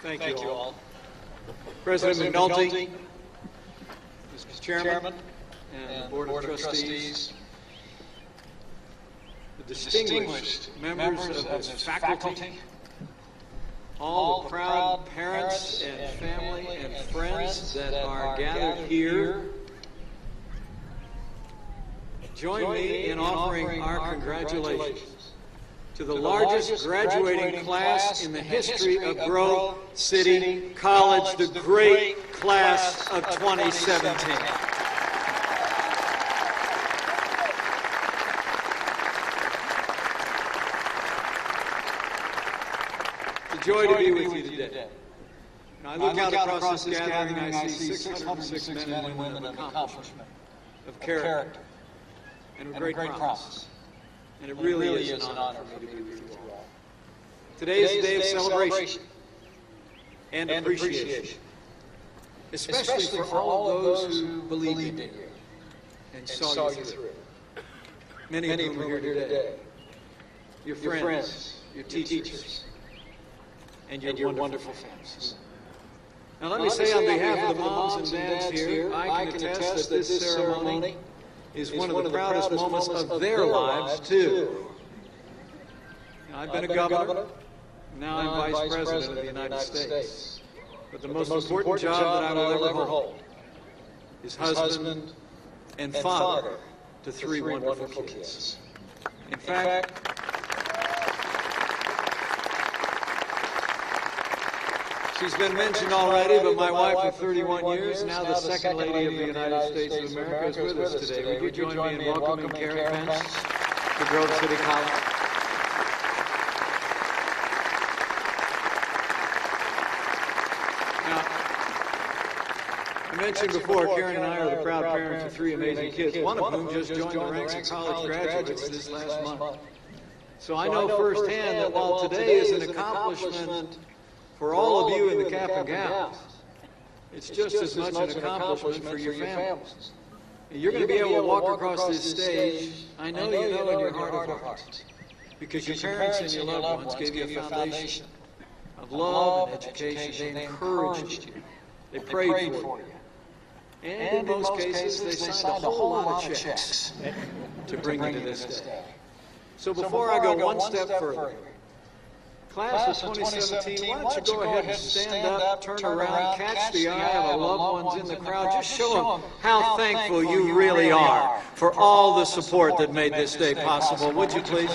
Thank you all. President McNulty, Mr. Chairman, and the Board of Trustees, the distinguished members of this faculty, all the proud parents and family and friends that are gathered here, join me in offering our congratulations to the largest graduating class in the history of Grove City College, the great class of 2017. It's a joy to be with you today. Now, I look out across this gathering and I see 606 men and women of accomplishment, of character, and of great promise. And it really is an honor for me to be with you all. Today is a day of celebration and appreciation, especially for all of those who believed in you and saw you through. Many of whom are here today. Your friends, your teachers, and your wonderful families. Now let me say on behalf of the moms and dads here, I can attest that this ceremony is one of the proudest moments of their lives, too. I've been a governor, now I'm Vice President of the United States. But the most important job that I will ever hold is husband and father to three wonderful kids. In fact, she's been mentioned already, but my wife of 31 years, now the second lady of the United States of America, is with us today. Would you join me in welcoming Karen Pence to Grove City College? Now, I mentioned before, Karen and I are the proud parents of three amazing kids, one of whom just joined the ranks of college graduates this last month. So I know firsthand that while today is an accomplishment for all of you in the cap and gowns, it's just as much an accomplishment for your families. You're going to be able to walk across this stage, I know you know in your heart of hearts, because your parents and your loved ones gave you a foundation of love and education. They encouraged you. They prayed for you. And in most cases, they signed a whole lot of checks to bring you to this day. So before I go one step further, Class of 2017, why don't you go ahead and stand up, turn around, catch the eye of the loved ones in the crowd. Just show them how thankful you really are for all the support that made this day possible. Would you please?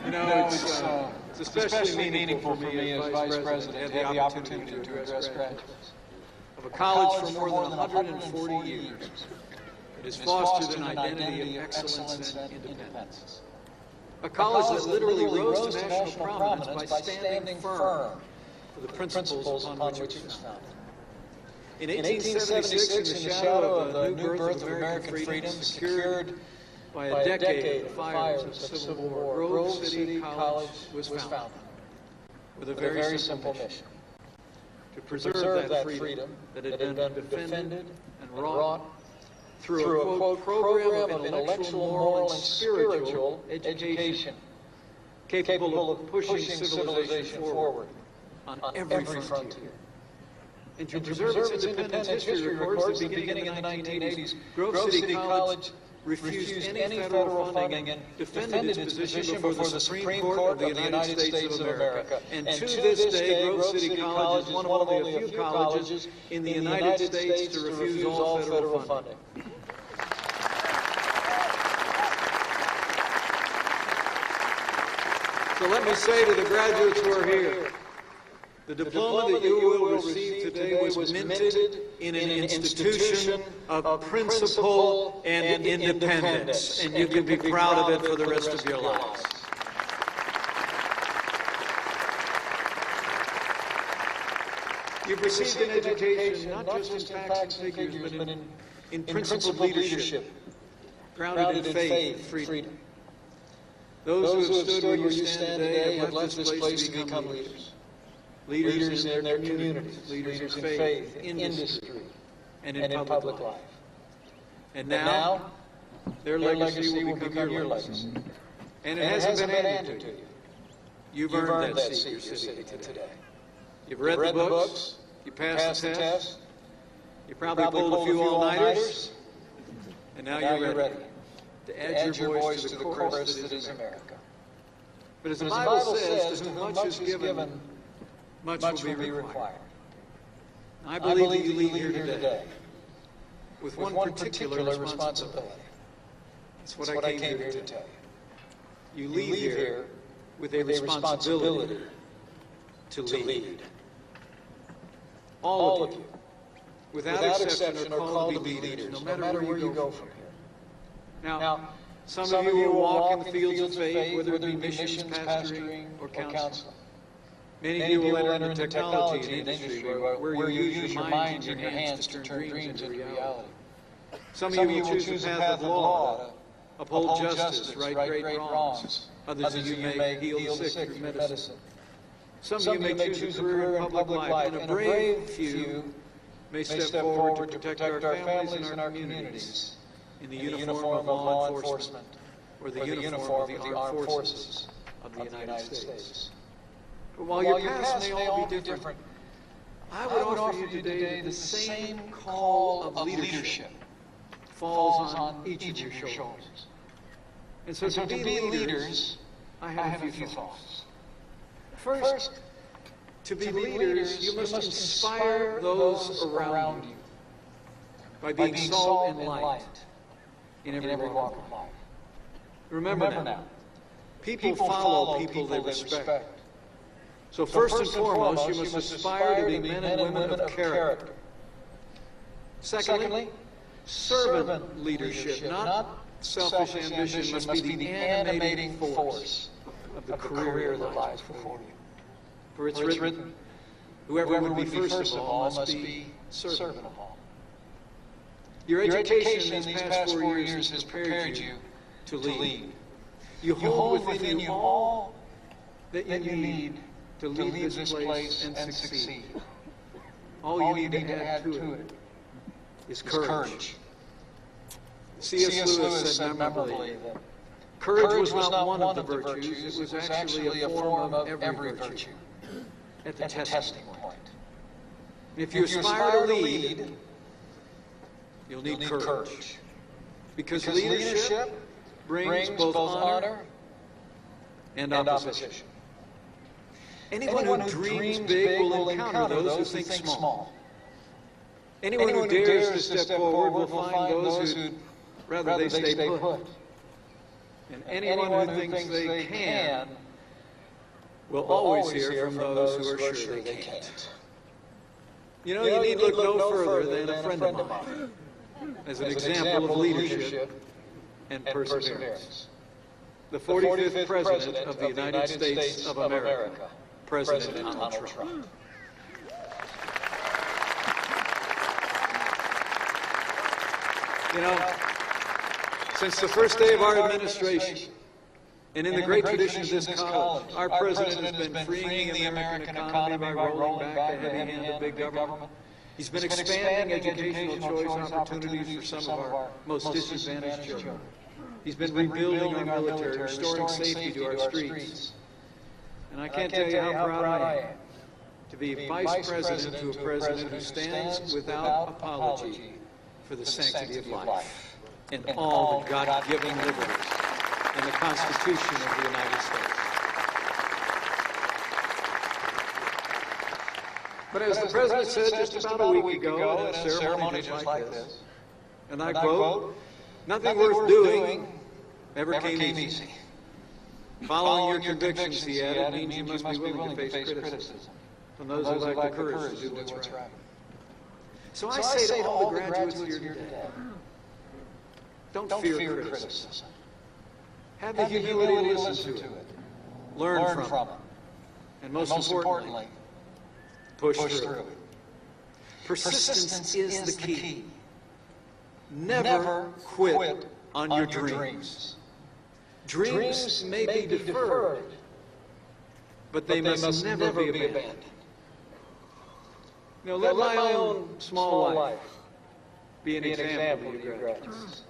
You know, it's especially meaningful for me as Vice President to have the opportunity to address graduates of a college for more than 140 years. It has fostered an identity of excellence and independence. A college that literally rose to national prominence by standing firm for the principles upon which it was founded. In 1876, in the shadow of the new birth of American freedom, secured by a decade of the fires of the Civil War, Grove City College was founded with a very simple mission: to preserve that freedom that had been defended and wrought through a, quote, program of intellectual, moral, and spiritual education capable of pushing civilization forward on every frontier. And to preserve its independence, history records that beginning in the 1980s, Grove City College refused any federal funding and defended its position before the Supreme Court of the United States of America. And to this day, Grove City College is one of only a few colleges in the United States to refuse all federal funding. So let me say to the graduates who are here, the diploma that you will receive today was minted in an institution of principle and independence, and you can be proud of it for the rest of your lives. You've received an education not just in facts and figures, but in principled leadership, grounded in faith and freedom. Those who have stood where you stand today have left this place to become leaders. Leaders in their communities, leaders in faith, industry, and in public life. And now, their legacy will become your legacy. And it hasn't been handed to you. You've earned that seat you're sitting in today. You've read the books, you passed the test, you probably pulled a few all-nighters, and now you're ready to add your voice to the chorus that is America. But as the Bible says, to whom much is given, much will be required. I believe that you leave here today with one particular responsibility. That's what I came here to tell you. You leave here with a responsibility to lead. All of you, without exception, are called to be leaders, no matter where you go from here. Now, some of you will walk in the fields of faith, whether it be missions, pastoring, or counseling. Many of you will enter into technology and industry, where you use your minds and your hands to turn dreams into reality. Some of you will choose the path of law, uphold justice, right great wrongs. Others of you may heal the sick through medicine. Some of you may choose a career in public life, and a brave few may step forward to protect our families and our communities in the uniform of law enforcement or the uniform of the armed forces of the United States. But while your paths may all be different, I would offer you today the same call of leadership falls on each of your shoulders. And so to be leaders, I have a few thoughts. First, to be leaders, you must inspire those around you by being salt and light in every walk of life. Remember now, people follow people they respect. So first and foremost, you must aspire to be men and women of character. Secondly, servant leadership, not selfish ambition, must be the animating force of the career that lies before you. For it's written, whoever would be first of all must be servant of all. Your education in these past 4 years has prepared you to lead. You hold within you all that you need to lead this place and succeed. All you need to add to it is courage. C.S. Lewis said memorably that courage was not one of the virtues, it was actually a form of every virtue at the testing point. If you aspire to lead, you'll need courage. Because leadership brings both honor and opposition. Anyone who dreams big will encounter those who think small. Anyone who dares to step forward will find those who'd rather they stay put. And anyone who thinks they can will always hear from those who are sure they can't. You know, you need look no further than a friend of mine as an example of leadership and perseverance. The 45th President of the United States of America, President Donald Trump. You know, since the first day of our administration, and in the great tradition of this college, our president has been freeing the American economy by rolling back the heavy hand of big government. He's been expanding educational choice opportunities for some of our most disadvantaged children. He's been rebuilding our military, restoring safety to our streets. And I can't tell you how proud I am to be vice president to a president who stands without apology for the sanctity of life and all the God-given liberties in the Constitution of the United States. But as the President said just about a week ago at a ceremony just like this, and I quote, "Nothing worth doing ever came easy. Following your convictions," he added, "means you must be willing to face criticism from those who lack the courage to do what's right." So I say to all the graduates here today, don't fear criticism. Have the humility to listen to it, learn from it, and most importantly, push through it. Persistence is the key. Never quit on your dreams. Dreams may be deferred, but they must never be abandoned. You know, let my own small life be an example to your graduates.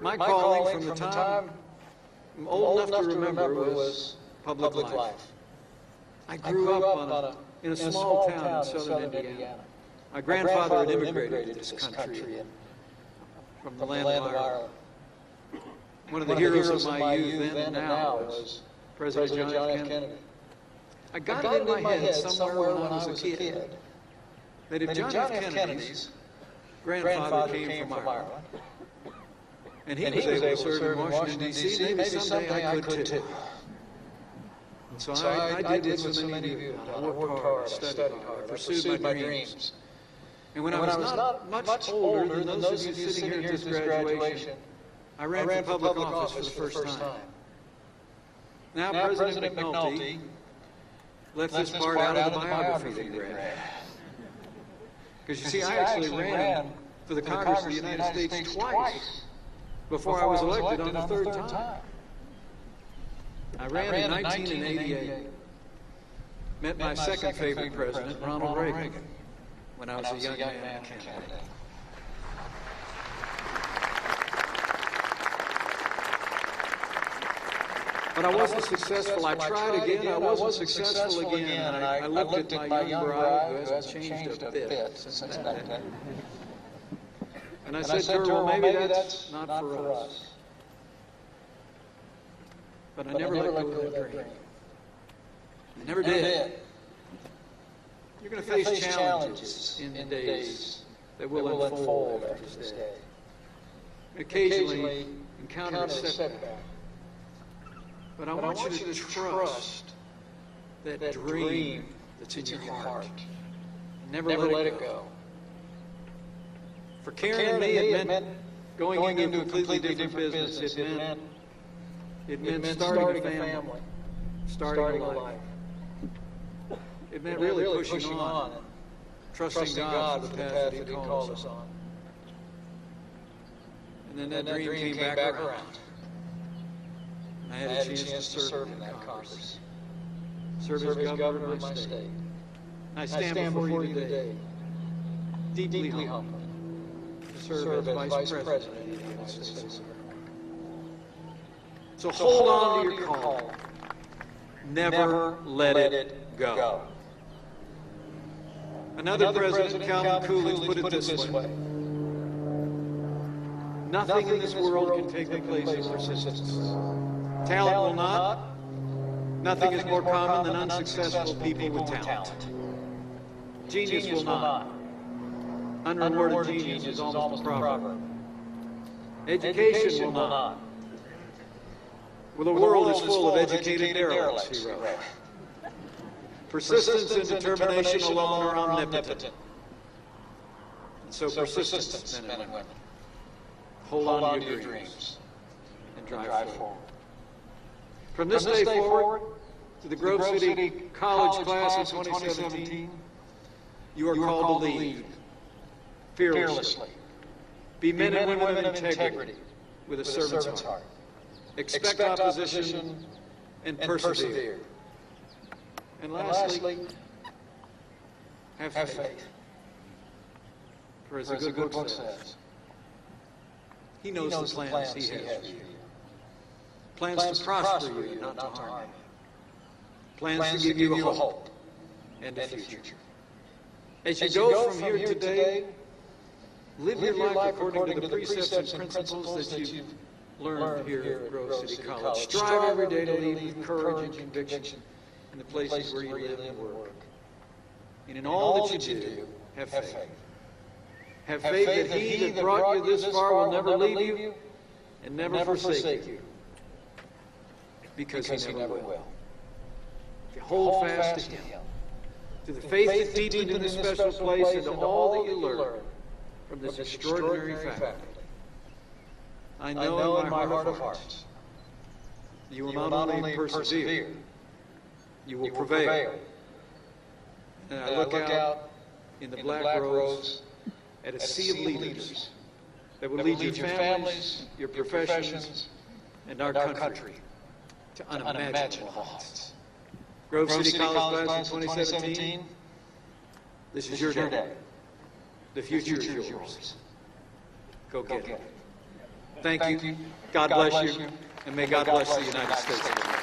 My calling from the time I'm old enough to remember was public life. I grew up in a small town in southern Indiana. My grandfather had immigrated to this country from the land of Ireland. One of the heroes of my youth then and now was President John F. Kennedy. I got it in my head somewhere when I was a kid that if John F. Kennedy's grandfather came from Ireland, and he was able to serve in Washington, D.C., maybe someday I could too. And so I did what so many of you. I worked hard, I studied hard, I pursued my dreams. And when I was not much older than those of you sitting here at this graduation, I ran for public office for the first time. Now President McNulty left this part out of the biography that you read. Because you see, I actually ran for the Congress of the United States twice before I was elected on the third time. I ran in 1988, met my second favorite president, Ronald Reagan, when I was a young man in Canada. But I wasn't successful. I tried again. I wasn't successful again. And I looked at my young bride, who hasn't changed a bit since that. And I said to her, well, maybe that's not for us. But I never let go of that dream. I never did. You're going to face challenges in the days that will unfold after this day. Occasionally encounter a setback. But I want you to trust that dream that's in your heart. Never let it go. For Karen and me, it meant going into a completely different business. It meant starting a family, starting a life. It meant really pushing on, trusting God for the path that He calls us on. And then that dream came back around. I had a chance to serve in that Congress, serve as governor of my state. I stand before you today, deeply humbled, to serve as Vice President of the United States. So hold on to your call. Never let it go. Another president, Calvin Coolidge, put it this way. Nothing in this world can take the place of persistence. Talent will not. Nothing is more common than unsuccessful people with talent. Genius will not. Unrewarded genius is almost a proverb. Education will not. Well, the world is full of educated derelicts, he wrote. Persistence and determination alone are omnipotent. And so persistence, men and women. Hold on to your dreams and drive forward. From this day forward, to the Grove City College class of 2017, you are called to lead fearlessly. Be men and women of integrity with a servant's heart. Expect opposition and persevere. And lastly, have faith. For as the good book says, He knows the plans He has for you. Plans to prosper you, not to harm you. Plans to give you a hope and a future. As you go from here today, live your life according to the precepts and principles that you've learned here at Grove City College. Strive every day to lead with courage and conviction in the places where you live and work. And in all that you do, have faith. Have faith that He that brought you this far will never leave you and never forsake you. Because He never will. If you hold fast to Him, to the faith that deepened in this special place, and to all that you learn from this extraordinary faculty, I know in my heart of hearts, you will not only persevere, you will prevail. And I look out in the black rows at a sea of leaders that will lead your families, your professions, and our country to unimaginable heights. Grove City College class of 2017, this is your day. The future is yours. Go get it. Thank you. God bless you. And may God bless the United States of America.